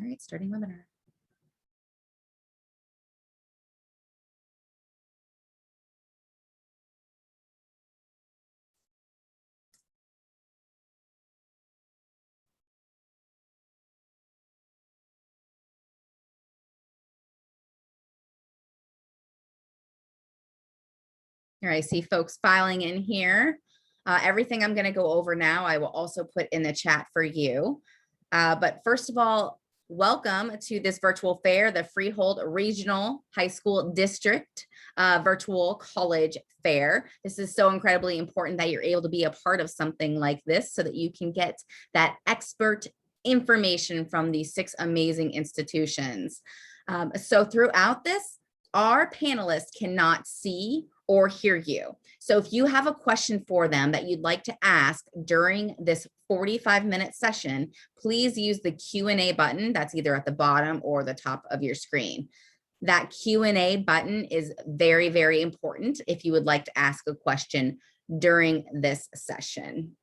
All right, starting webinar. Here, I see folks filing in here. Everything I'm going to go over now, I will also put in the chat for you. But first of all, welcome to this virtual fair, the Freehold Regional High School District Virtual College Fair. This is so incredibly important that you're able to be a part of something like this so that you can get that expert information from these 6 amazing institutions. So throughout this, our panelists cannot see or hear you. So if you have a question for them that you'd like to ask during this 45-minute session, please use the Q&A button that's either at the bottom or the top of your screen. That Q&A button is very, very important if you would like to ask a question during this session.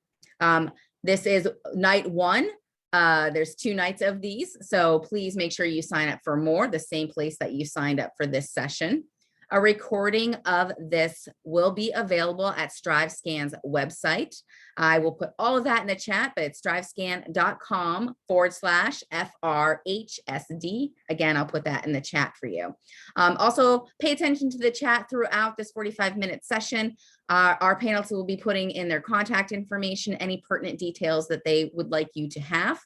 This is night 1. There's 2 nights of these, so please make sure you sign up for more, the same place that you signed up for this session. A recording of this will be available at StriveScan's website. I will put all of that in the chat, but it's strivescan.com/FRHSD. Again, I'll put that in the chat for you. Also, pay attention to the chat throughout this 45-minute session. Our panelists will be putting in their contact information, any pertinent details that they would like you to have.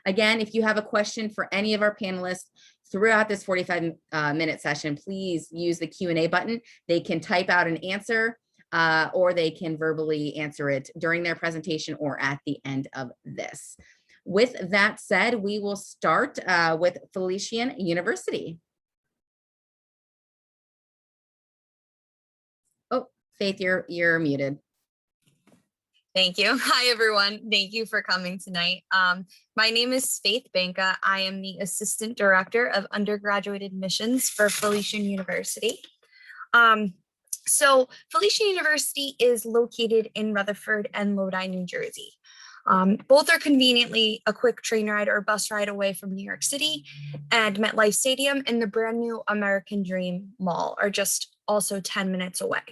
Again, if you have a question for any of our panelists throughout this 45-minute session, please use the Q&A button. They can type out an answer or they can verbally answer it during their presentation or at the end of this. With that said, we will start with Felician University. Oh, Faith, you're muted. Thank you. Hi, everyone. Thank you for coming tonight. My name is Faith Banka. I am the Assistant Director of Undergraduate Admissions for Felician University. So Felician University is located in Rutherford and Lodi, New Jersey. Both are conveniently a quick train ride or bus ride away from New York City, and MetLife Stadium and the brand new American Dream Mall are just also 10 minutes away.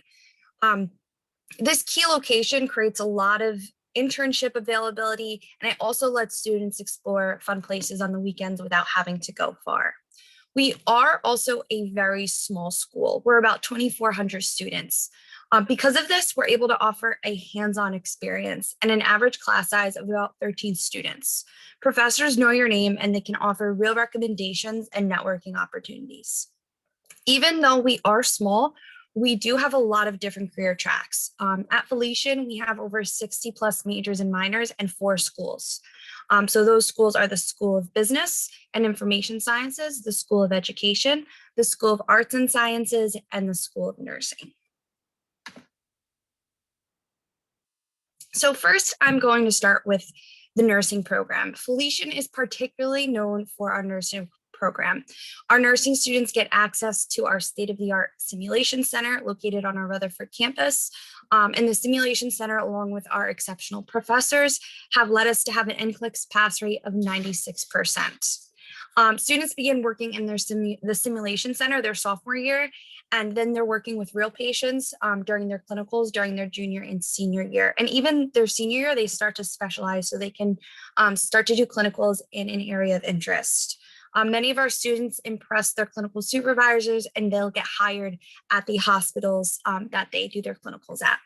This key location creates a lot of internship availability, and it also lets students explore fun places on the weekends without having to go far. We are also a very small school. We're about 2,400 students. Because of this, we're able to offer a hands-on experience and an average class size of about 13 students. Professors know your name, and they can offer real recommendations and networking opportunities. Even though we are small, we do have a lot of different career tracks. At Felician, we have over 60 plus majors and minors and 4 schools. So those schools are the School of Business and Information Sciences, the School of Education, the School of Arts and Sciences, and the School of Nursing. So first, I'm going to start with the nursing program. Felician is particularly known for our nursing program. Our nursing students get access to our state-of-the-art simulation center located on our Rutherford campus. And the simulation center, along with our exceptional professors, have led us to have an NCLEX pass rate of 96%. Students begin working in the simulation center their sophomore year, and then they're working with real patients during their clinicals during their junior and senior year. And even their senior year, they start to specialize so they can start to do clinicals in an area of interest. Many of our students impress their clinical supervisors, and they'll get hired at the hospitals that they do their clinicals at.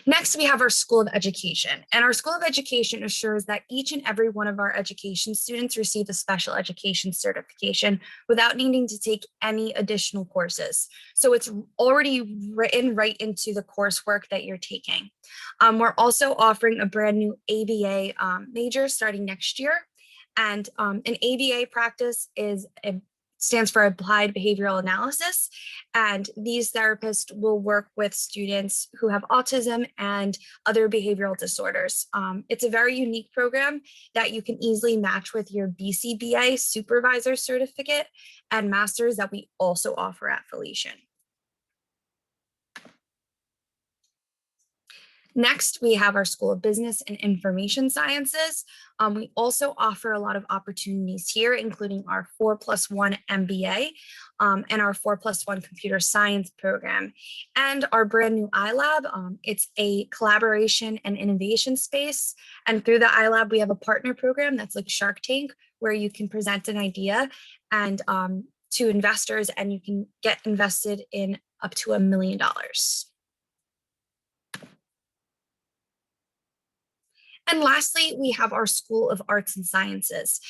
Next, we have our School of Education, and our School of Education assures that each and every one of our education students receive a special education certification without needing to take any additional courses. So it's already written right into the coursework that you're taking. We're also offering a brand new ABA major starting next year, and an ABA practice stands for Applied Behavioral Analysis. And these therapists will work with students who have autism and other behavioral disorders. It's a very unique program that you can easily match with your BCBA supervisor certificate and master's that we also offer at Felician. Next, we have our School of Business and Information Sciences. We also offer a lot of opportunities here, including our 4+1 MBA and our 4+1 Computer Science program, and our brand new iLab. It's a collaboration and innovation space. And through the iLab, we have a partner program that's like Shark Tank, where you can present an idea and to investors, and you can get invested in up to $1 million. And lastly, we have our School of Arts and Sciences.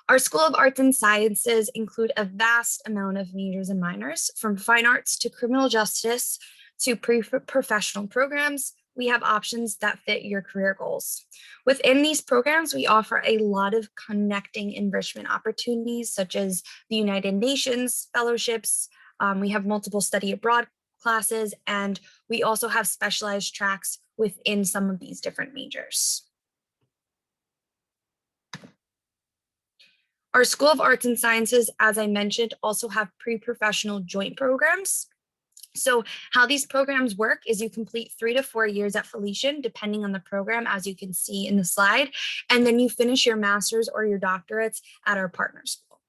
Our School of Arts and Sciences include a vast amount of majors and minors, from fine arts to criminal justice to pre-professional programs. We have options that fit your career goals. Within these programs, we offer a lot of connecting enrichment opportunities, such as the United Nations fellowships. We have multiple study abroad classes, and we also have specialized tracks within some of these different majors. Our School of Arts and Sciences, as I mentioned, also have pre-professional joint programs. So how these programs work is you complete 3 to 4 years at Felician, depending on the program, as you can see in the slide, and then you finish your master's or your doctorates at our partner school.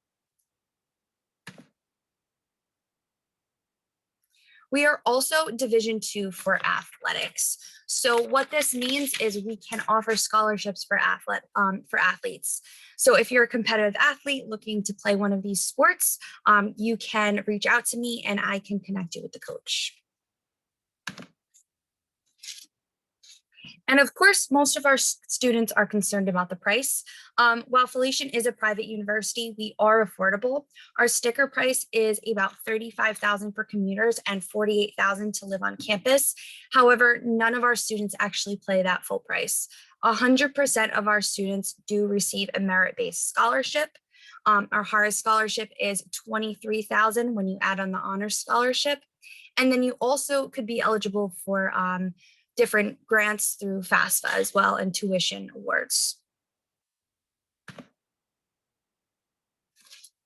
We are also Division II for athletics. So what this means is we can offer scholarships for athletes. So if you're a competitive athlete looking to play one of these sports, you can reach out to me and I can connect you with the coach. And of course, most of our students are concerned about the price. While Felician is a private university, we are affordable. Our sticker price is about $35,000 for commuters and $48,000 to live on campus. However, none of our students actually pay that full price. 100% of our students do receive a merit-based scholarship. Our highest scholarship is $23,000 when you add on the honors scholarship. And then you also could be eligible for different grants through FAFSA as well, and tuition awards.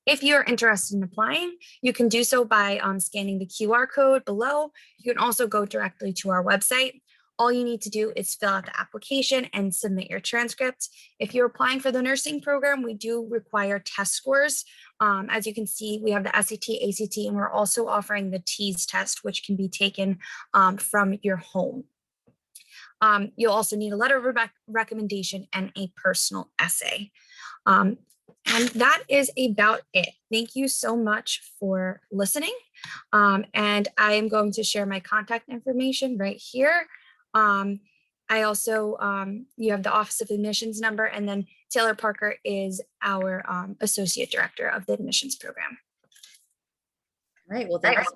If you're interested in applying, you can do so by scanning the QR code below. You can also go directly to our website. All you need to do is fill out the application and submit your transcript. If you're applying for the nursing program, we do require test scores. As you can see, we have the SAT, ACT, and we're also offering the TEAS test, which can be taken from your home. You'll also need a letter of recommendation and a personal essay. And that is about it. Thank you so much for listening. And I am going to share my contact information right here. I also, you have the Office of Admissions number, and then Taylor Parker is our Associate Director of the Admissions Program. All right, well, thanks.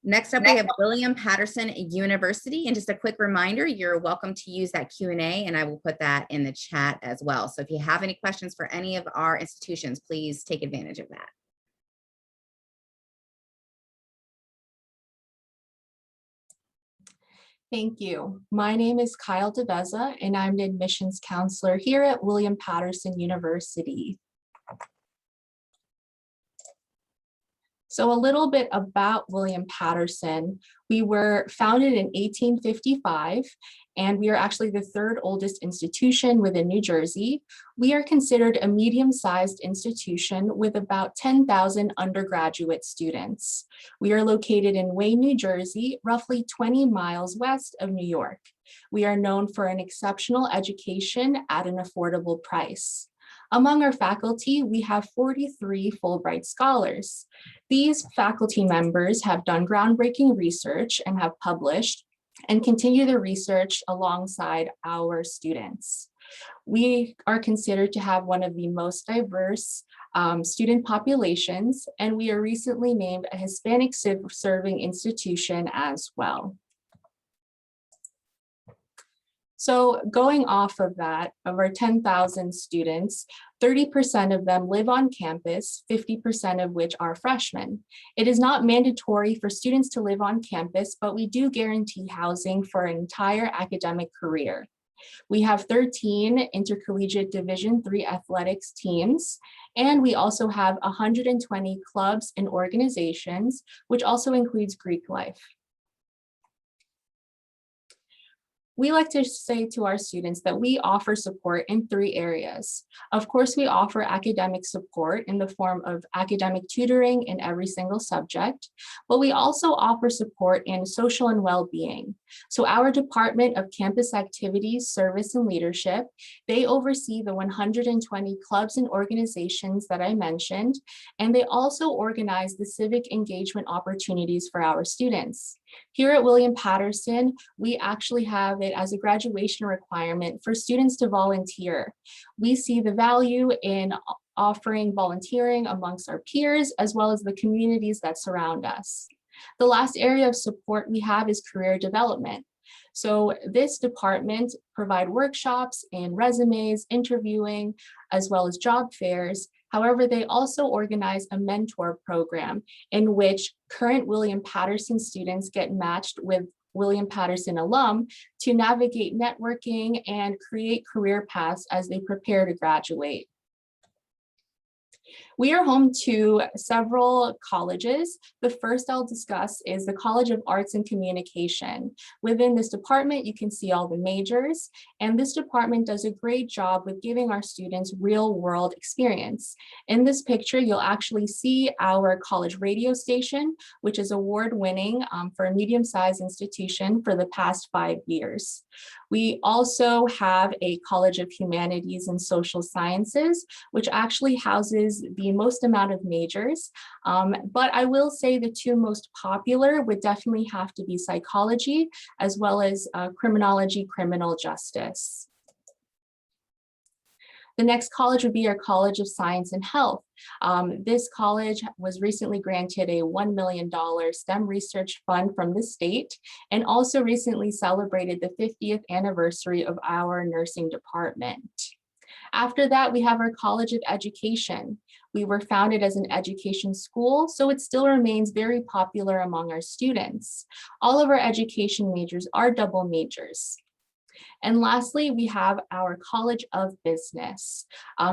Next up, we have William Paterson University. And just a quick reminder, you're welcome to use that Q&A, and I will put that in the chat as well. So if you have any questions for any of our institutions, please take advantage of that. Thank you. My name is Kyle DeVeza, and I'm an admissions counselor here at William Paterson University. So a little bit about William Paterson. We were founded in 1855, and we are actually the third oldest institution within New Jersey. We are considered a medium-sized institution with about 10,000 undergraduate students. We are located in Wayne, New Jersey, roughly 20 miles west of New York. We are known for an exceptional education at an affordable price. Among our faculty, we have 43 Fulbright scholars. These faculty members have done groundbreaking research and have published and continue the research alongside our students. We are considered to have one of the most diverse student populations, and we are recently named a Hispanic serving institution as well. So going off of that, of our 10,000 students, 30% of them live on campus, 50% of which are freshmen. It is not mandatory for students to live on campus, but we do guarantee housing for an entire academic career. We have 13 intercollegiate Division III athletics teams, and we also have 120 clubs and organizations, which also includes Greek life. We like to say to our students that we offer support in 3 areas. Of course, we offer academic support in the form of academic tutoring in every single subject, but we also offer support in social and well-being. So our Department of Campus Activities, Service, and Leadership, they oversee the 120 clubs and organizations that I mentioned, and they also organize the civic engagement opportunities for our students. Here at William Paterson, we actually have it as a graduation requirement for students to volunteer. We see the value in offering volunteering amongst our peers, as well as the communities that surround us. The last area of support we have is career development. So this department provide workshops and resumes, interviewing, as well as job fairs. However, they also organize a mentor program in which current William Paterson students get matched with William Paterson alum to navigate networking and create career paths as they prepare to graduate. We are home to several colleges. The first I'll discuss is the College of Arts and Communication. Within this department, you can see all the majors, and this department does a great job with giving our students real-world experience. In this picture, you'll actually see our college radio station, which is award-winning for a medium-sized institution for the past 5 years. We also have a College of Humanities and Social Sciences, which actually houses the most amount of majors. But I will say the 2 most popular would definitely have to be psychology, as well as criminology, criminal justice. The next college would be our College of Science and Health. This college was recently granted a $1 million STEM research fund from the state, and also recently celebrated the 50th anniversary of our nursing department. After that, we have our College of Education. We were founded as an education school, so it still remains very popular among our students. All of our education majors are double majors. And lastly, we have our College of Business.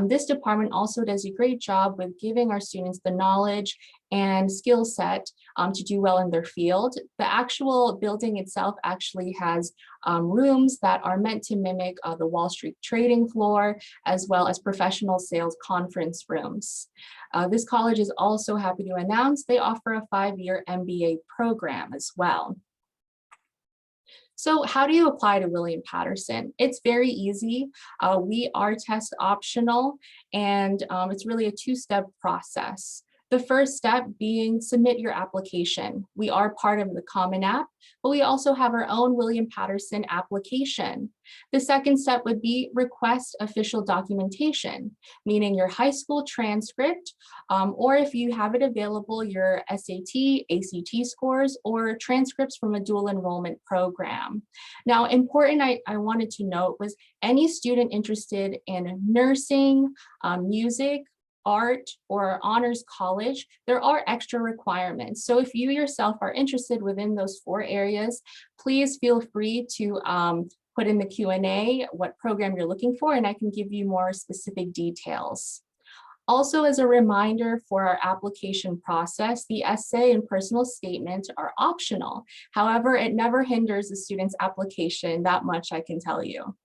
This department also does a great job with giving our students the knowledge and skill set to do well in their field. The actual building itself actually has rooms that are meant to mimic the Wall Street trading floor, as well as professional sales conference rooms. This college is also happy to announce they offer a 5-year MBA program as well. So how do you apply to William Paterson? It's very easy. We are test optional, and it's really a 2-step process. The first step being submit your application. We are part of the Common App, but we also have our own William Paterson application. The second step would be request official documentation, meaning your high school transcript, or if you have it available, your SAT, ACT scores, or transcripts from a dual enrollment program. Now, important I wanted to note was any student interested in nursing, music, art, or honors college, there are extra requirements. So if you yourself are interested within those 4 areas, please feel free to put in the Q&A what program you're looking for, and I can give you more specific details. Also, as a reminder for our application process, the essay and personal statement are optional. However, it never hinders the student's application, that much I can tell you.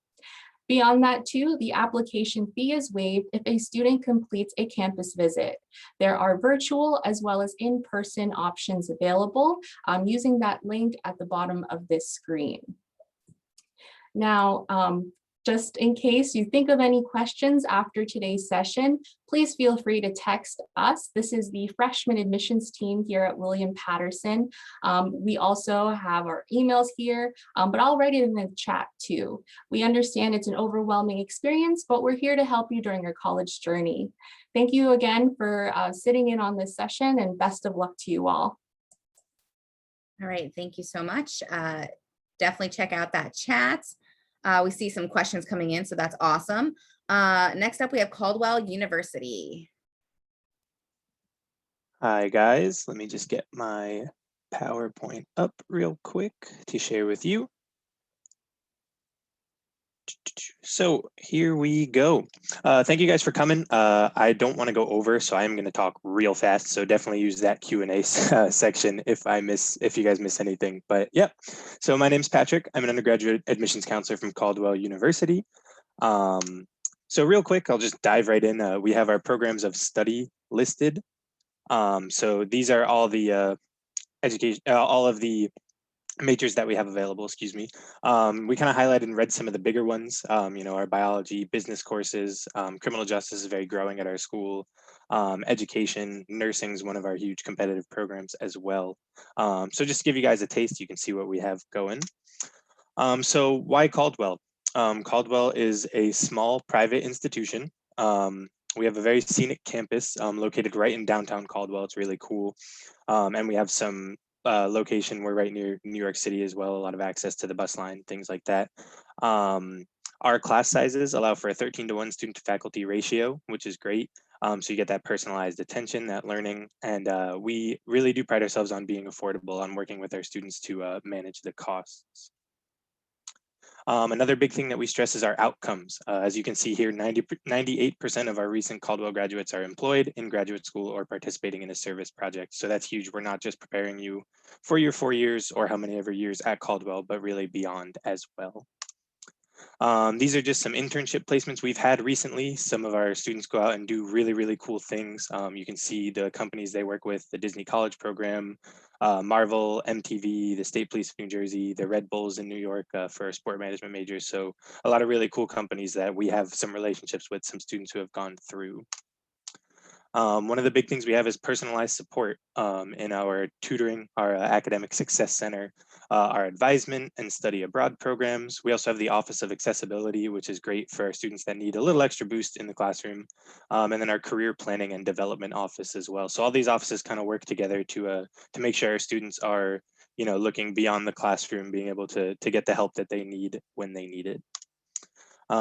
Beyond that too, the application fee is waived if a student completes a campus visit. There are virtual as well as in-person options available using that link at the bottom of this screen. Now, just in case you think of any questions after today's session, please feel free to text us. This is the freshman admissions team here at William Paterson. We also have our emails here, but I'll write it in the chat too. We understand it's an overwhelming experience, but we're here to help you during your college journey. Thank you again for sitting in on this session, and best of luck to you all. All right, thank you so much. Definitely check out that chat. We see some questions coming in, so that's awesome. Next up, we have Caldwell University. Hi guys, let me just get my PowerPoint up real quick to share with you. So here we go. Thank you guys for coming. I don't want to go over, so I'm going to talk real fast. So definitely use that Q&A section if you guys miss anything. But yeah, so my name's Patrick. I'm an undergraduate admissions counselor from Caldwell University. So real quick, I'll just dive right in. We have our programs of study listed. So these are all the all of the majors that we have available, excuse me. We kind of highlighted and read some of the bigger ones, our biology, business courses, criminal justice is very growing at our school. Education, nursing is one of our huge competitive programs as well. So just to give you guys a taste, you can see what we have going. So why Caldwell? Caldwell is a small private institution. We have a very scenic campus located right in downtown Caldwell. It's really cool. And we have some location. We're right near New York City as well, a lot of access to the bus line, things like that. Our class sizes allow for a 13-to-1 student to faculty ratio, which is great. So you get that personalized attention, that learning, and we really do pride ourselves on being affordable, on working with our students to manage the costs. Another big thing that we stress is our outcomes. As you can see here, 98% of our recent Caldwell graduates are employed in graduate school or participating in a service project. So that's huge. We're not just preparing you for your 4 years or how many ever years at Caldwell, but really beyond as well. These are just some internship placements we've had recently. Some of our students go out and do really, really cool things. You can see the companies they work with, the Disney College Program, Marvel, MTV, the State Police of New Jersey, the Red Bulls in New York for sport management majors. So a lot of really cool companies that we have some relationships with, some students who have gone through. One of the big things we have is personalized support in our tutoring, our academic success center, our advisement and study abroad programs. We also have the Office of Accessibility, which is great for our students that need a little extra boost in the classroom. And then our career planning and development office as well. So all these offices kind of work together to make sure our students are, looking beyond the classroom, being able to get the help that they need when they need it.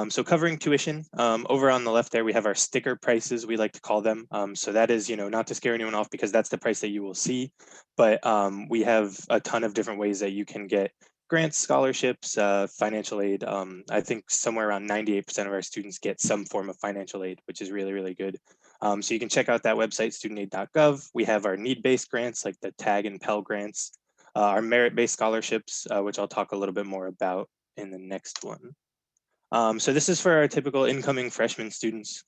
So covering tuition, over on the left there, we have our sticker prices, we like to call them. So that is, not to scare anyone off because that's the price that you will see, but we have a ton of different ways that you can get grants, scholarships, financial aid. I think somewhere around 98% of our students get some form of financial aid, which is really, really good. So you can check out that website, studentaid.gov. We have our need-based grants like the TAG and Pell grants, our merit-based scholarships, which I'll talk a little bit more about in the next one. So this is for our typical incoming freshman students.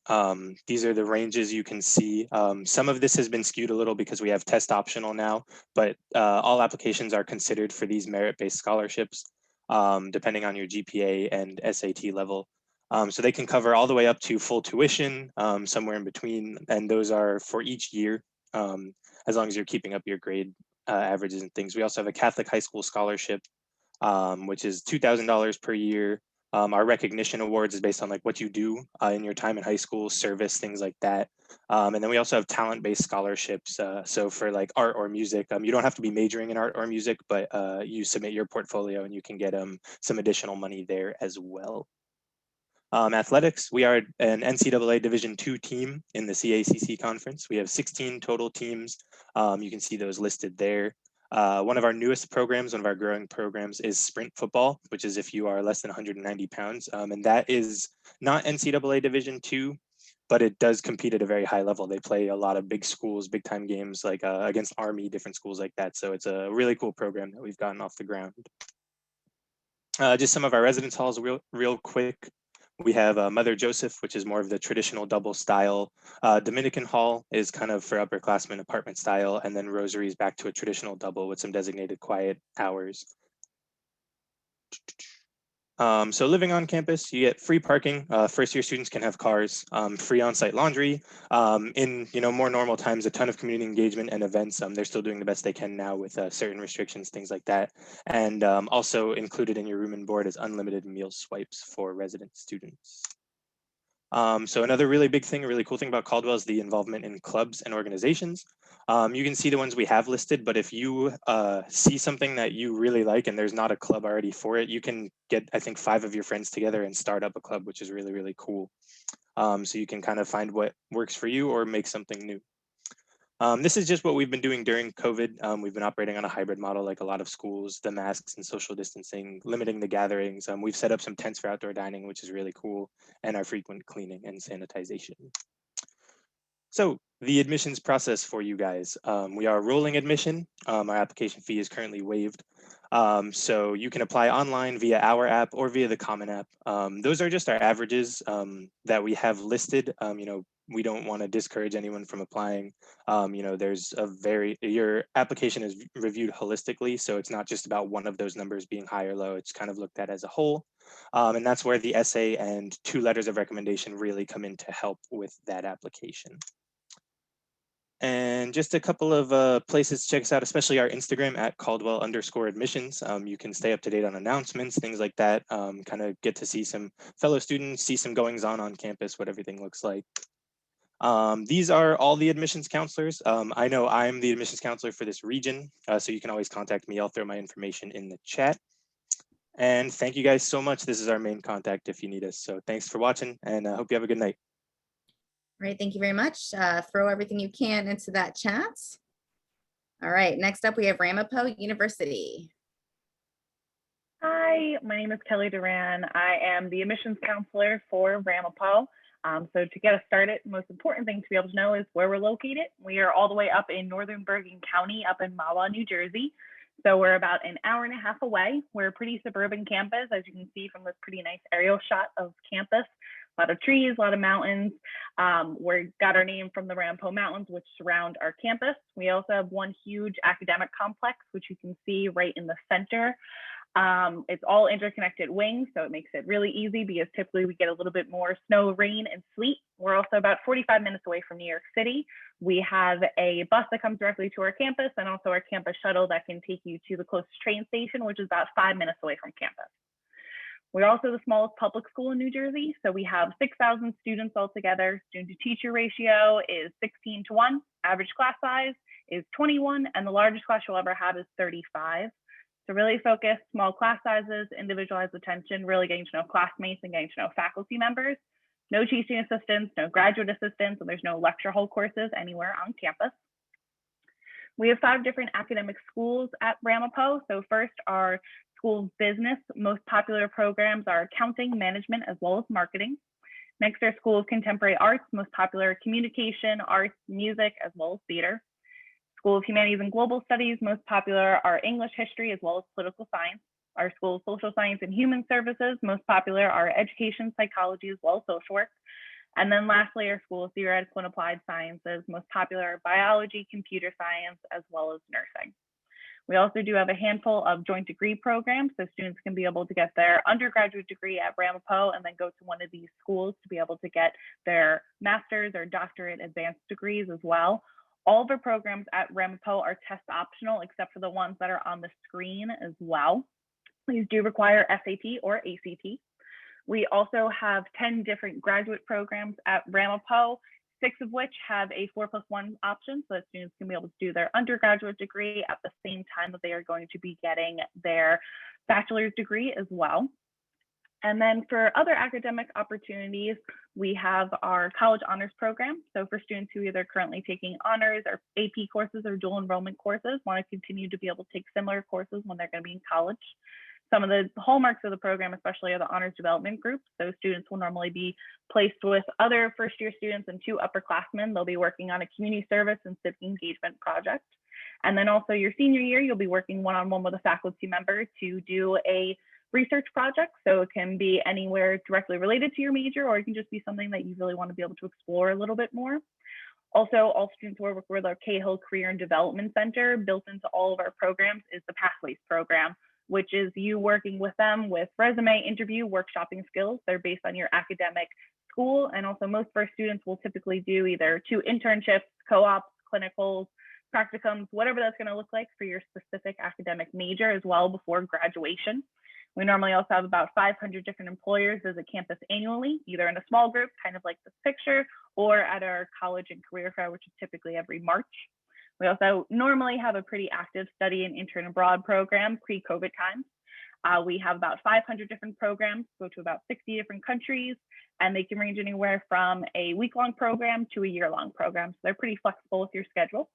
These are the ranges you can see. Some of this has been skewed a little because we have test optional now, but all applications are considered for these merit-based scholarships, depending on your GPA and SAT level. So they can cover all the way up to full tuition, somewhere in between, and those are for each year, as long as you're keeping up your grade averages and things. We also have a Catholic high school scholarship, which is $2,000 per year. Our recognition awards is based on like what you do in your time in high school, service, things like that. And then we also have talent-based scholarships. So for like art or music, you don't have to be majoring in art or music, but you submit your portfolio and you can get some additional money there as well. Athletics, we are an NCAA Division II team in the CACC conference. We have 16 total teams. You can see those listed there. One of our newest programs, one of our growing programs is sprint football, which is if you are less than 190 pounds. And that is not NCAA Division II, but it does compete at a very high level. They play a lot of big schools, big time games like against Army, different schools like that. So it's a really cool program that we've gotten off the ground. Just some of our residence halls real quick. We have Mother Joseph, which is more of the traditional double style. Dominican Hall is kind of for upperclassmen apartment style, and then Rosary is back to a traditional double with some designated quiet hours. So living on campus, you get free parking. First year students can have cars, free on-site laundry. In more normal times, a ton of community engagement and events. They're still doing the best they can now with certain restrictions, things like that. And also included in your room and board is unlimited meal swipes for resident students. So another really big thing, a really cool thing about Caldwell is the involvement in clubs and organizations. You can see the ones we have listed, but if you see something that you really like and there's not a club already for it, you can get, I think, 5 of your friends together and start up a club, which is really, really cool. So you can kind of find what works for you or make something new. This is just what we've been doing during COVID. We've been operating on a hybrid model like a lot of schools, the masks and social distancing, limiting the gatherings. We've set up some tents for outdoor dining, which is really cool, and our frequent cleaning and sanitization. So the admissions process for you guys, we are rolling admission. Our application fee is currently waived. So you can apply online via our app or via the Common App. Those are just our averages that we have listed. We don't want to discourage anyone from applying. There's your application is reviewed holistically. So it's not just about one of those numbers being high or low. It's kind of looked at as a whole. And that's where the essay and 2 letters of recommendation really come in to help with that application. And just a couple of places to check us out, especially our Instagram at Caldwell_admissions. You can stay up to date on announcements, things like that, kind of get to see some fellow students, see some goings on campus, what everything looks like. These are all the admissions counselors. I know I'm the admissions counselor for this region, so you can always contact me. I'll throw my information in the chat. And thank you guys so much. This is our main contact if you need us. So thanks for watching, and I hope you have a good night. All right, thank you very much. Throw everything you can into that chat. All right, next up we have Ramapo University. Hi, my name is Kelly Duran. I am the admissions counselor for Ramapo. So to get us started, the most important thing to be able to know is where we're located. We are all the way up in northern Bergen County, up in Mahwah, New Jersey. So we're about an hour and a half away. We're a pretty suburban campus, as you can see from this pretty nice aerial shot of campus. A lot of trees, a lot of mountains. We got our name from the Ramapo Mountains, which surround our campus. We also have one huge academic complex, which you can see right in the center. It's all interconnected wings, so it makes it really easy because typically we get a little bit more snow, rain, and sleet. We're also about 45 minutes away from New York City. We have a bus that comes directly to our campus and also our campus shuttle that can take you to the closest train station, which is about 5 minutes away from campus. We're also the smallest public school in New Jersey, so we have 6,000 students altogether. Student-to-teacher ratio is 16:1. Average class size is 21, and the largest class you'll ever have is 35. So really focused, small class sizes, individualized attention, really getting to know classmates and getting to know faculty members. No teaching assistants, no graduate assistants, and there's no lecture hall courses anywhere on campus. We have 5 different academic schools at Ramapo. So first, our School of Business. Most popular programs are accounting, management, as well as marketing. Next, our School of Contemporary Arts. Most popular communication, arts, music, as well as theater. School of Humanities and Global Studies. Most popular are English, history, as well as political science. Our School of Social Science and Human Services. Most popular are education, psychology, as well as social work. And then lastly, our School of Theoretical and Applied Sciences. Most popular are biology, computer science, as well as nursing. We also do have a handful of joint degree programs, so students can be able to get their undergraduate degree at Ramapo and then go to one of these schools to be able to get their master's or doctorate advanced degrees as well. All of our programs at Ramapo are test optional, except for the ones that are on the screen as well. These do require SAT or ACT. We also have 10 different graduate programs at Ramapo, 6 of which have a 4+1 option, so that students can be able to do their undergraduate degree at the same time that they are going to be getting their bachelor's degree as well. And then for other academic opportunities, we have our college honors program. So for students who either currently taking honors or AP courses or dual enrollment courses, want to continue to be able to take similar courses when they're going to be in college. Some of the hallmarks of the program, especially, are the honors development groups. So students will normally be placed with other first-year students and 2 upperclassmen. They'll be working on a community service and civic engagement project. And then also your senior year, you'll be working one-on-one with a faculty member to do a research project. So it can be anywhere directly related to your major, or it can just be something that you really want to be able to explore a little bit more. Also, all students work with our Cahill Career and Development Center. Built into all of our programs is the Pathways program, which is you working with them with resume, interview, workshopping skills. They're based on your academic school. And also most of our students will typically do either 2 internships, co-ops, clinicals, practicums, whatever that's gonna look like for your specific academic major as well before graduation. We normally also have about 500 different employers visit campus annually, either in a small group, kind of like this picture, or at our college and career fair, which is typically every March. We also normally have a pretty active study and intern abroad program pre-COVID times. We have about 500 different programs, go to about 60 different countries, and they can range anywhere from a week-long program to a year-long program. So they're pretty flexible with your schedule.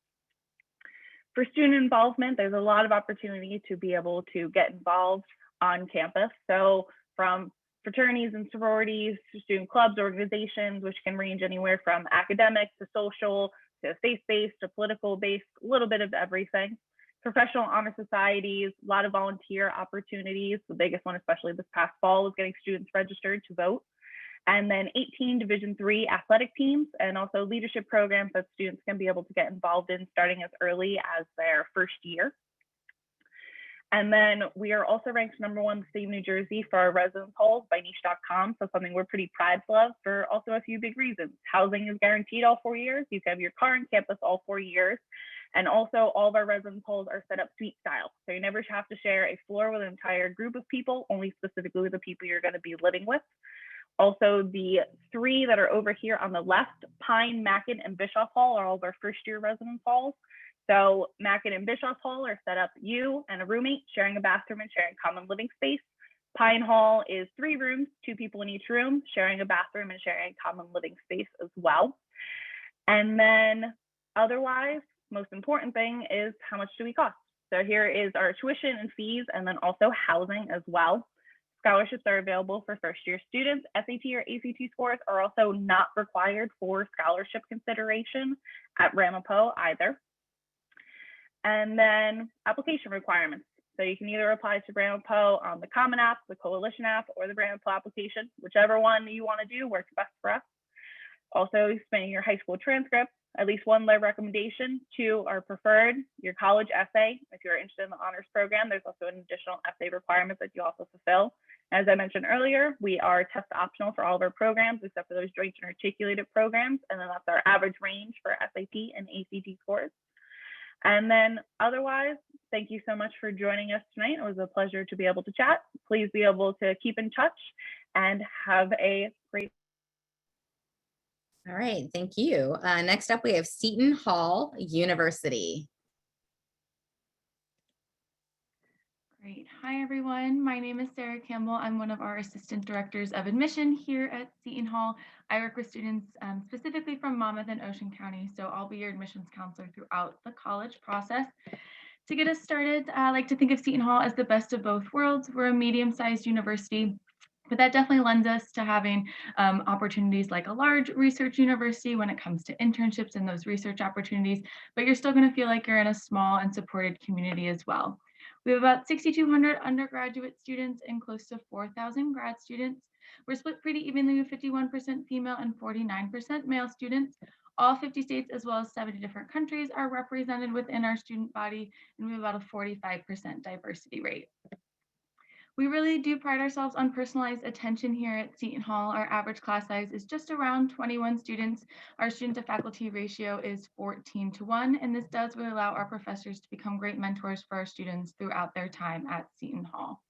For student involvement, there's a lot of opportunity to be able to get involved on campus. So from fraternities and sororities to student clubs, organizations, which can range anywhere from academic to social to faith-based to political-based, a little bit of everything. Professional honor societies, a lot of volunteer opportunities. The biggest one, especially this past fall, was getting students registered to vote. And then 18 Division III athletic teams, and also leadership programs that students can be able to get involved in starting as early as their first year. And then we are also ranked #1 in the state of New Jersey for our residence halls by niche.com. So something we're pretty prideful of for also a few big reasons. Housing is guaranteed all 4 years. You can have your car on campus all 4 years. And also all of our residence halls are set up suite style. So you never have to share a floor with an entire group of people, only specifically with the people you're going to be living with. Also, the 3 that are over here on the left, Pine, Mackin, and Bischoff Hall are all of our first year residence halls. So Mackin and Bischoff Hall are set up you and a roommate sharing a bathroom and sharing common living space. Pine Hall is 3 rooms, 2 people in each room, sharing a bathroom and sharing common living space as well. And then otherwise, most important thing is how much do we cost? So here is our tuition and fees, and then also housing as well. Scholarships are available for first-year students. SAT or ACT scores are also not required for scholarship consideration at Ramapo either. And then application requirements. So you can either apply to Ramapo on the Common App, the Coalition app, or the Ramapo application. Whichever one you want to do works best for us. Also, submitting your high school transcript, at least 1 letter recommendation, 2 are preferred, your college essay. If you're interested in the honors program, there's also an additional essay requirement that you also fulfill. As I mentioned earlier, we are test optional for all of our programs, except for those joint and articulated programs. And then that's our average range for SAT and ACT scores. And then otherwise, thank you so much for joining us tonight. It was a pleasure to be able to chat. Please be able to keep in touch and have a great. All right, thank you. Next up, we have Seton University. Great. Hi, everyone. My name is Sarah Campbell. I'm one of our assistant directors of admission here at Seton Hall. I work with students specifically from Monmouth and Ocean County, so I'll be your admissions counselor throughout the college process. To get us started, I like to think of Seton Hall as the best of both worlds. We're a medium-sized university, but that definitely lends us to having opportunities like a large research university when it comes to internships and those research opportunities, but you're still going to feel like you're in a small and supported community as well. We have about 6,200 undergraduate students and close to 4,000 grad students. We're split pretty evenly with 51% female and 49% male students. All 50 states as well as 70 different countries are represented within our student body, and we have about a 45% diversity rate. We really do pride ourselves on personalized attention here at Seton Hall. Our average class size is just around 21 students. Our student to faculty ratio is 14:1, and this does really allow our professors to become great mentors for our students throughout their time at Seton Hall.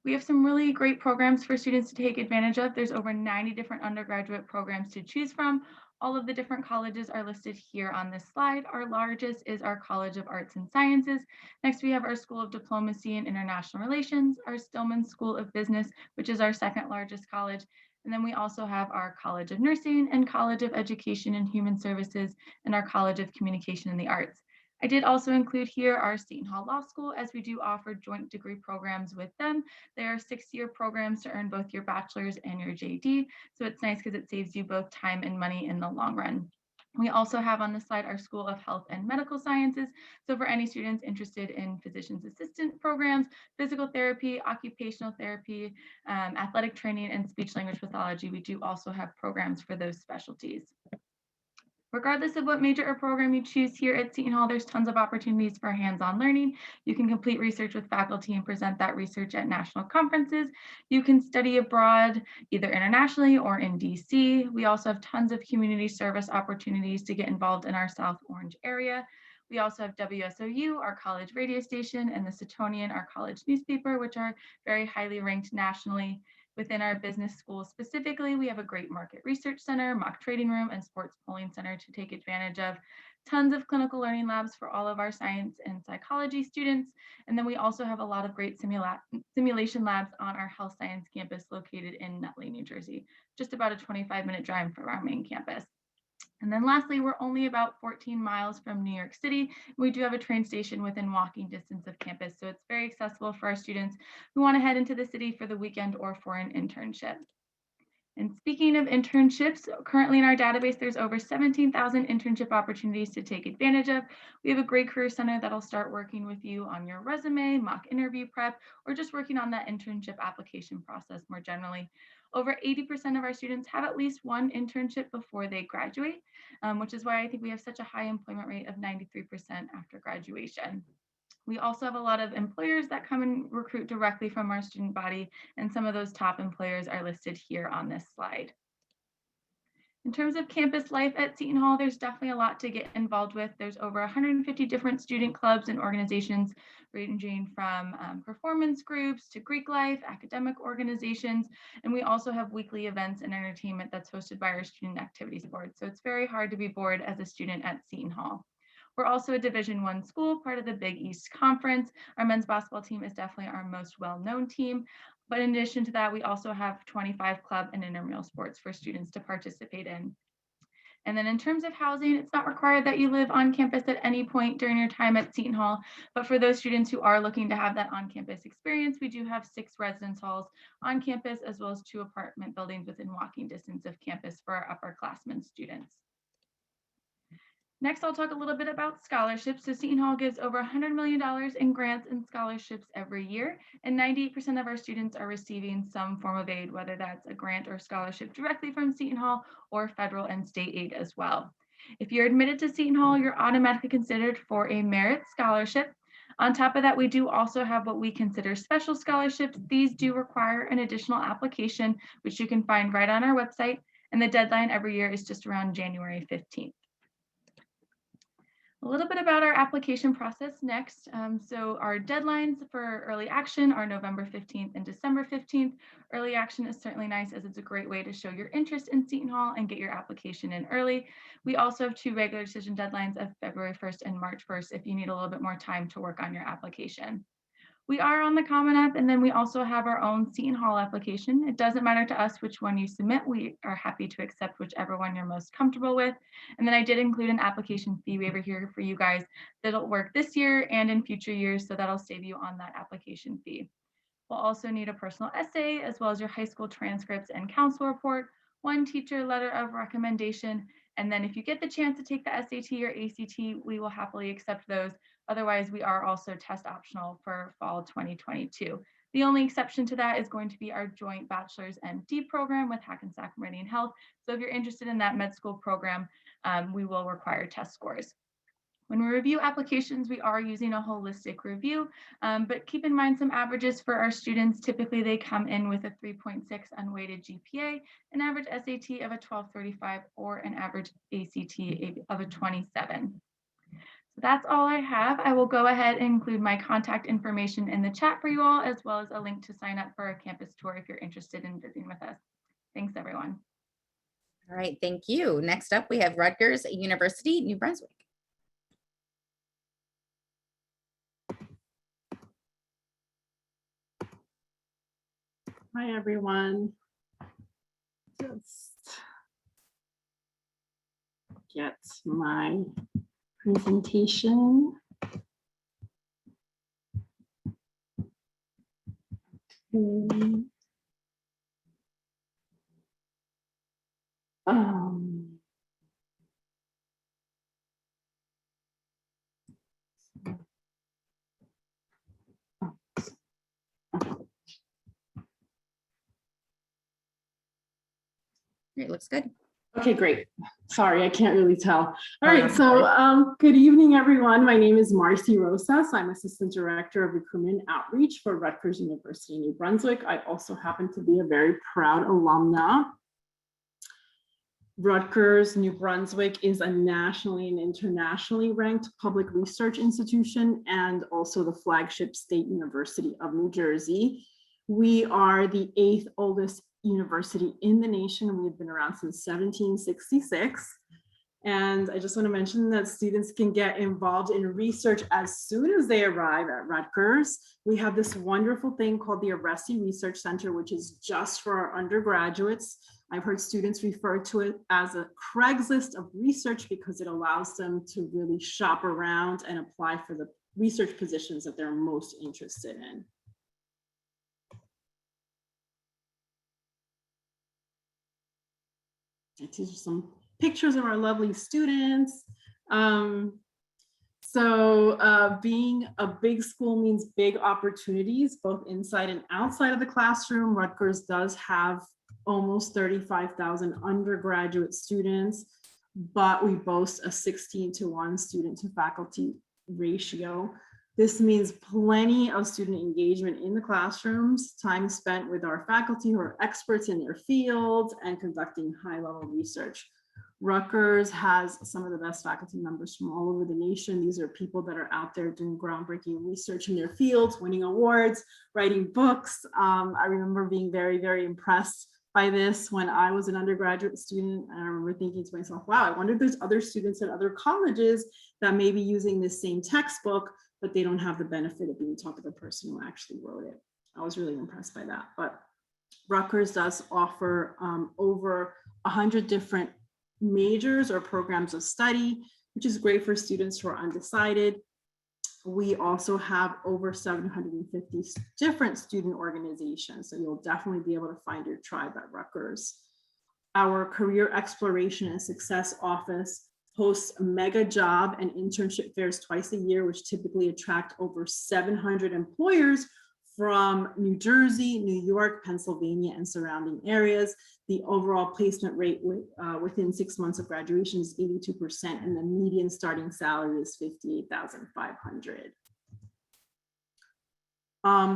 We have some really great programs for students to take advantage of. There's over 90 different undergraduate programs to choose from. All of the different colleges are listed here on this slide. Our largest is our College of Arts and Sciences. Next, we have our School of Diplomacy and International Relations, our Stillman School of Business, which is our 2nd largest college. And then we also have our College of Nursing and College of Education and Human Services and our College of Communication and the Arts. I did also include here our Seton Hall Law School, as we do offer joint degree programs with them. They are 6-year programs to earn both your bachelor's and your JD. So it's nice because it saves you both time and money in the long run. We also have on the slide our School of Health and Medical Sciences. So for any students interested in physician's assistant programs, physical therapy, occupational therapy, athletic training, and speech language pathology, we do also have programs for those specialties. Regardless of what major or program you choose here at Seton Hall, there's tons of opportunities for hands-on learning. You can complete research with faculty and present that research at national conferences. You can study abroad, either internationally or in DC. We also have tons of community service opportunities to get involved in our South Orange area. We also have WSOU, our college radio station, and the Setonian, our college newspaper, which are very highly ranked nationally. Within our business school specifically, we have a great market research center, mock trading room, and sports polling center to take advantage of. tons of clinical learning labs for all of our science and psychology students. And then we also have a lot of great simulation labs on our health science campus located in Nutley, New Jersey, just about a 25-minute drive from our main campus. And then lastly, we're only about 14 miles from New York City. We do have a train station within walking distance of campus, so it's very accessible for our students who want to head into the city for the weekend or for an internship. And speaking of internships, currently in our database, there's over 17,000 internship opportunities to take advantage of. We have a great career center that'll start working with you on your resume, mock interview prep, or just working on that internship application process more generally. Over 80% of our students have at least one internship before they graduate, which is why I think we have such a high employment rate of 93% after graduation. We also have a lot of employers that come and recruit directly from our student body, and some of those top employers are listed here on this slide. In terms of campus life at Seton Hall, there's definitely a lot to get involved with. There's over 150 different student clubs and organizations, ranging from performance groups to Greek life, academic organizations, and we also have weekly events and entertainment that's hosted by our student activities board. So it's very hard to be bored as a student at Seton Hall. We're also a Division I school, part of the Big East Conference. Our men's basketball team is definitely our most well-known team. But in addition to that, we also have 25 club and intramural sports for students to participate in. And then in terms of housing, it's not required that you live on campus at any point during your time at Seton Hall, but for those students who are looking to have that on-campus experience, we do have 6 residence halls on campus, as well as 2 apartment buildings within walking distance of campus for our upperclassmen students. Next, I'll talk a little bit about scholarships. So Seton Hall gives over $100 million in grants and scholarships every year, and 98% of our students are receiving some form of aid, whether that's a grant or scholarship directly from Seton Hall or federal and state aid as well. If you're admitted to Seton Hall, you're automatically considered for a merit scholarship. On top of that, we do also have what we consider special scholarships. These do require an additional application, which you can find right on our website, and the deadline every year is just around January 15th. A little bit about our application process next. So our deadlines for early action are November 15th and December 15th. Early action is certainly nice, as it's a great way to show your interest in Seton Hall and get your application in early. We also have 2 regular decision deadlines of February 1st and March 1st if you need a little bit more time to work on your application. We are on the Common App, and then we also have our own Seton Hall application. It doesn't matter to us which one you submit. We are happy to accept whichever one you're most comfortable with. And then I did include an application fee waiver here for you guys that'll work this year and in future years, so that'll save you on that application fee. We'll also need a personal essay, as well as your high school transcripts and council report, 1 teacher letter of recommendation, and then if you get the chance to take the SAT or ACT, we will happily accept those. Otherwise, we are also test optional for fall 2022. The only exception to that is going to be our joint bachelor's MD program with Hackensack Meridian Health. So if you're interested in that med school program, we will require test scores. When we review applications, we are using a holistic review, but keep in mind some averages for our students. Typically, they come in with a 3.6 unweighted GPA, an average SAT of a 1235, or an average ACT of a 27. So that's all I have. I will go ahead and include my contact information in the chat for you all, as well as a link to sign up for a campus tour if you're interested in visiting with us. Thanks, everyone. All right, thank you. Next up, we have Rutgers University, New Brunswick. Hi, everyone. Just get my presentation. Okay. Great, looks good. Okay, great. Sorry, I can't really tell. All right, so good evening, everyone. My name is Marcy Rosas. I'm Assistant Director of Recruitment Outreach for Rutgers University, New Brunswick. I also happen to be a very proud alumna. Rutgers, New Brunswick is a nationally and internationally ranked public research institution and also the flagship state university of New Jersey. We are the 8th oldest university in the nation. We've been around since 1766. And I just want to mention that students can get involved in research as soon as they arrive at Rutgers. We have this wonderful thing called the Aresti Research Center, which is just for our undergraduates. I've heard students refer to it as a Craigslist of research because it allows them to really shop around and apply for the research positions that they're most interested in. These are some pictures of our lovely students. Being a big school means big opportunities, both inside and outside of the classroom. Rutgers does have almost 35,000 undergraduate students, but we boast a 16:1 student to faculty ratio. This means plenty of student engagement in the classrooms, time spent with our faculty who are experts in their fields and conducting high-level research. Rutgers has some of the best faculty members from all over the nation. These are people that are out there doing groundbreaking research in their fields, winning awards, writing books. I remember being very, very impressed by this when I was an undergraduate student. And I remember thinking to myself, wow, I wonder if there's other students at other colleges that may be using this same textbook, but they don't have the benefit of being taught by the person who actually wrote it. I was really impressed by that. But Rutgers does offer over 100 different majors or programs of study, which is great for students who are undecided. We also have over 750 different student organizations, so you'll definitely be able to find your tribe at Rutgers. Our Career Exploration and Success Office hosts mega job and internship fairs twice a year, which typically attract over 700 employers from New Jersey, New York, Pennsylvania, and surrounding areas. The overall placement rate within 6 months of graduation is 82%, and the median starting salary is $58,500.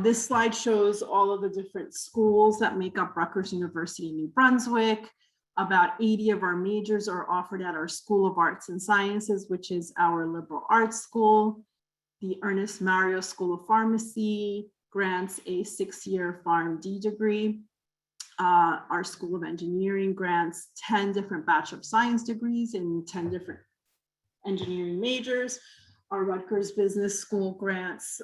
This slide shows all of the different schools that make up Rutgers University, New Brunswick. About 80 of our majors are offered at our School of Arts and Sciences, which is our liberal arts school. The Ernest Mario School of Pharmacy grants a 6-year PharmD degree. Our School of Engineering grants 10 different Bachelor of Science degrees in 10 different engineering majors. Our Rutgers Business School grants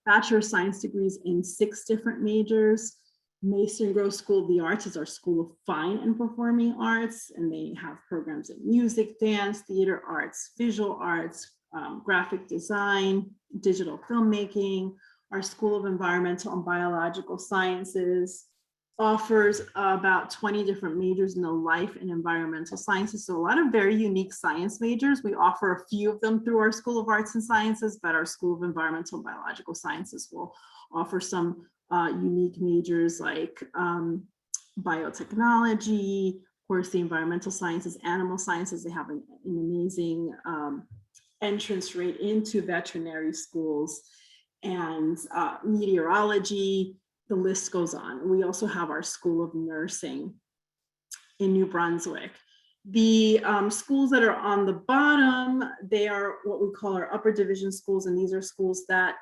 Bachelor of Science degrees in 6 different majors. Mason Grove School of the Arts is our School of Fine and Performing Arts, and they have programs in music, dance, theater arts, visual arts, graphic design, digital filmmaking. Our School of Environmental and Biological Sciences offers about 20 different majors in the life and environmental sciences. So a lot of very unique science majors. We offer a few of them through our School of Arts and Sciences, but our School of Environmental and Biological Sciences will offer some unique majors like biotechnology, of course, the environmental sciences, animal sciences. They have an amazing entrance rate into veterinary schools, and meteorology, the list goes on. We also have our School of Nursing in New Brunswick. The schools that are on the bottom, they are what we call our upper division schools, and these are schools that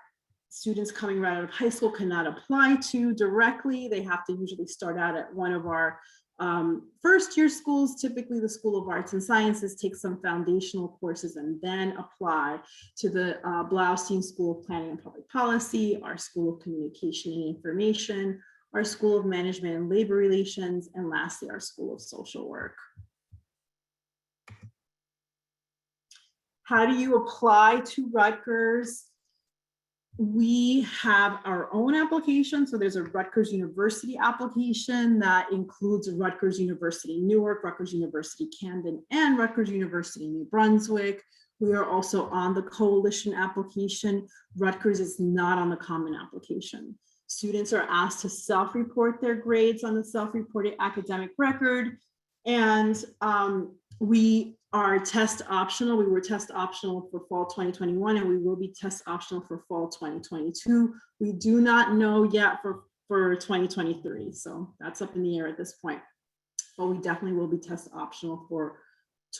students coming right out of high school cannot apply to directly. They have to usually start out at one of our first-year schools, typically the School of Arts and Sciences, take some foundational courses and then apply to the Blaustein School of Planning and Public Policy, our School of Communication and Information, our School of Management and Labor Relations, and lastly, our School of Social Work. How do you apply to Rutgers? We have our own application. So there's a Rutgers University application that includes Rutgers University Newark, Rutgers University Camden, and Rutgers University New Brunswick. We are also on the coalition application. Rutgers is not on the common application. Students are asked to self-report their grades on the self-reported academic record. And we are test optional. We were test optional for fall 2021, and we will be test optional for fall 2022. We do not know yet for 2023. So that's up in the air at this point, but we definitely will be test optional for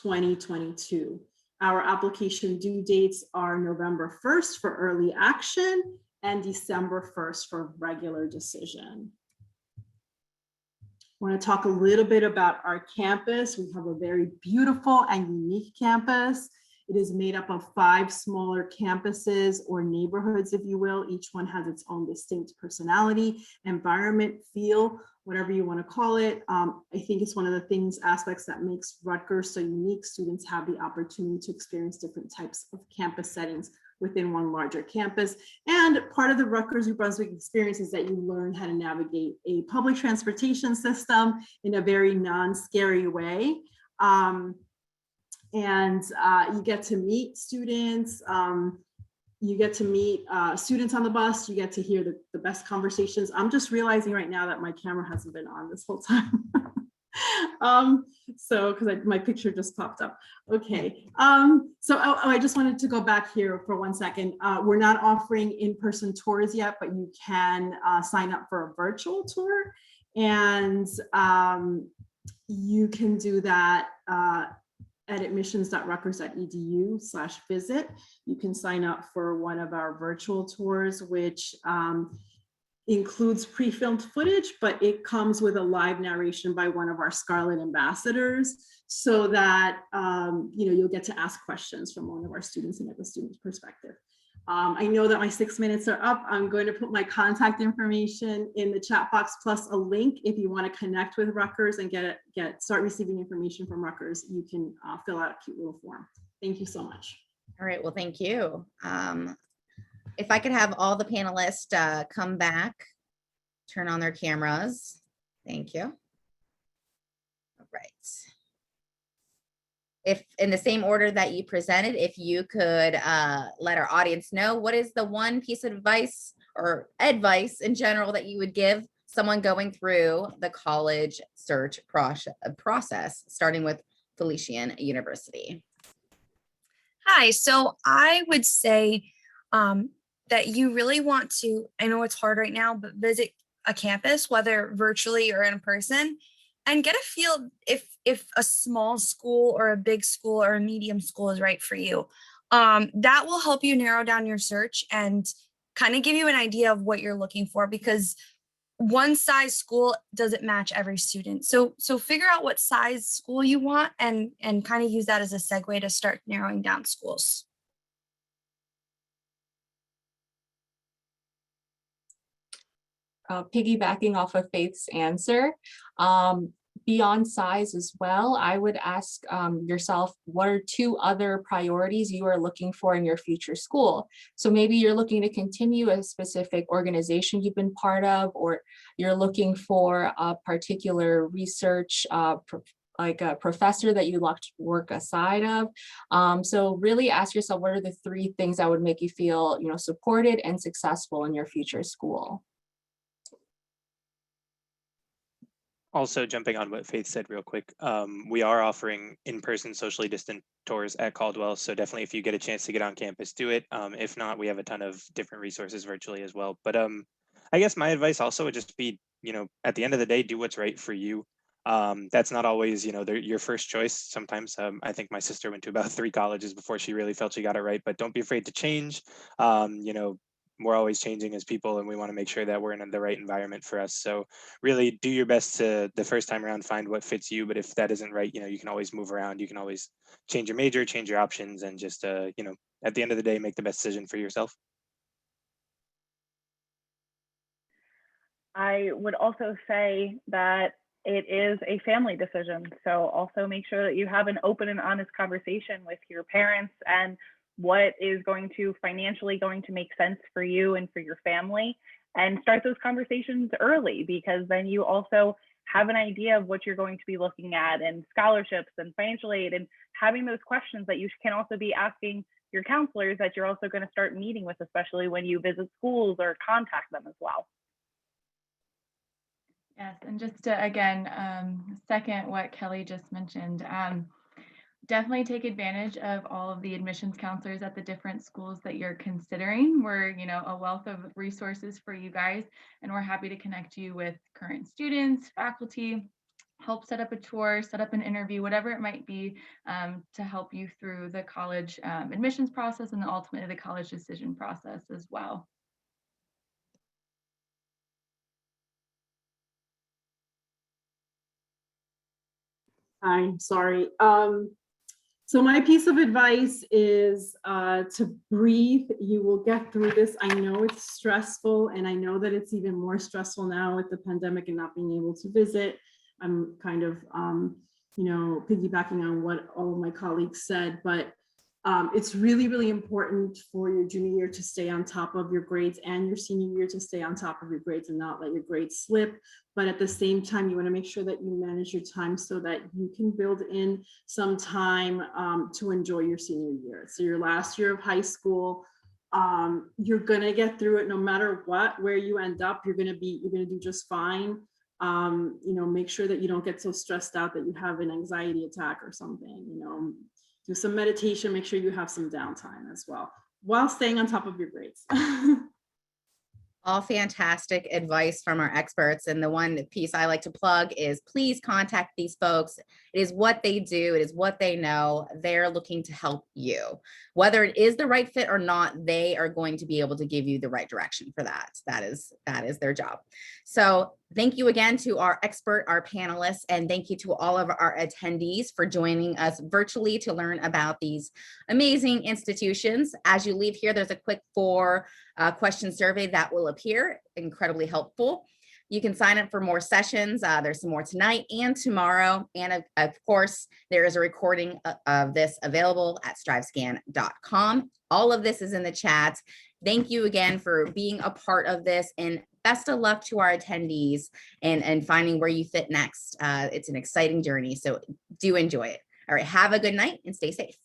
2022. Our application due dates are November 1st for early action and December 1st for regular decision. want to talk a little bit about our campus. We have a very beautiful and unique campus. It is made up of 5 smaller campuses or neighborhoods, if you will. Each one has its own distinct personality, environment, feel, whatever you want to call it. I think it's one of the aspects that makes Rutgers so unique. Students have the opportunity to experience different types of campus settings within one larger campus. And part of the Rutgers New Brunswick experience is that you learn how to navigate a public transportation system in a very non-scary way. You get to meet students. You get to meet students on the bus. You get to hear the best conversations. I'm just realizing right now that my camera hasn't been on this whole time. Because my picture just popped up. Okay. I just wanted to go back here for 1 second. We're not offering in-person tours yet, but you can sign up for a virtual tour. And you can do that at admissions.rutgers.edu/visit. You can sign up for one of our virtual tours, which includes pre-filmed footage, but it comes with a live narration by one of our Scarlet ambassadors, so that you'll get to ask questions from one of our students and get the student's perspective. I know that my 6 minutes are up. I'm going to put my contact information in the chat box, plus a link if you want to connect with Rutgers and start receiving information from Rutgers. You can fill out a cute little form. Thank you so much. All right, well, thank you. If I could have all the panelists come back, turn on their cameras. Thank you. All right. If in the same order that you presented, if you could let our audience know, what is the one piece of advice or advice in general that you would give someone going through the college search process, starting with Felician University? Hi, so I would say that you really want to, I know it's hard right now, but visit a campus, whether virtually or in person, and get a feel if a small school or a big school or a medium school is right for you. That will help you narrow down your search and kind of give you an idea of what you're looking for, because one size school doesn't match every student. So figure out what size school you want and kind of use that as a segue to start narrowing down schools. Piggybacking off of Faith's answer, beyond size as well, I would ask yourself, what are 2 other priorities you are looking for in your future school? So maybe you're looking to continue a specific organization you've been part of, or you're looking for a particular research like a professor that you like to work aside of. So really ask yourself, what are the 3 things that would make you feel, supported and successful in your future school? Also, jumping on what Faith said real quick, we are offering in-person socially distant tours at Caldwell. So definitely, if you get a chance to get on campus, do it. If not, we have a ton of different resources virtually as well. But I guess my advice also would just be, at the end of the day, do what's right for you. That's not always, your first choice. Sometimes I think my sister went to about 3 colleges before she really felt she got it right, but don't be afraid to change. We're always changing as people, and we want to make sure that we're in the right environment for us. So really do your best to the first time around find what fits you. But if that isn't right, you can always move around. You can always change your major, change your options, and just at the end of the day, make the best decision for yourself. I would also say that it is a family decision. So also make sure that you have an open and honest conversation with your parents and what is financially going to make sense for you and for your family, and start those conversations early, because then you also have an idea of what you're going to be looking at, and scholarships and financial aid, and having those questions that you can also be asking your counselors that you're also going to start meeting with, especially when you visit schools or contact them as well. Yes, and just to, again, second what Kelly just mentioned, definitely take advantage of all of the admissions counselors at the different schools that you're considering. We're, a wealth of resources for you guys, and we're happy to connect you with current students, faculty, help set up a tour, set up an interview, whatever it might be, to help you through the college admissions process and then ultimately the college decision process as well. I'm sorry. So my piece of advice is to breathe. You will get through this. I know it's stressful, and I know that it's even more stressful now with the pandemic and not being able to visit. I'm kind of, piggybacking on what all of my colleagues said, but it's really, really important for your junior year to stay on top of your grades and your senior year to stay on top of your grades and not let your grades slip. But at the same time, you want to make sure that you manage your time so that you can build in some time to enjoy your senior year. So your last year of high school, you're going to get through it no matter what, where you end up, you're going to do just fine. Make sure that you don't get so stressed out that you have an anxiety attack or something, do some meditation, make sure you have some downtime as well, while staying on top of your grades. All fantastic advice from our experts. And the one piece I like to plug is please contact these folks. It is what they do. It is what they know. They're looking to help you. Whether it is the right fit or not, they are going to be able to give you the right direction for that. That is their job. So thank you again to our expert, our panelists, and thank you to all of our attendees for joining us virtually to learn about these amazing institutions. As you leave here, there's a quick 4-question survey that will appear, incredibly helpful. You can sign up for more sessions. There's some more tonight and tomorrow. And of course, there is a recording of this available at strivescan.com. All of this is in the chat. Thank you again for being a part of this, and best of luck to our attendees and finding where you fit next. It's an exciting journey, so do enjoy it. All right, have a good night and stay safe.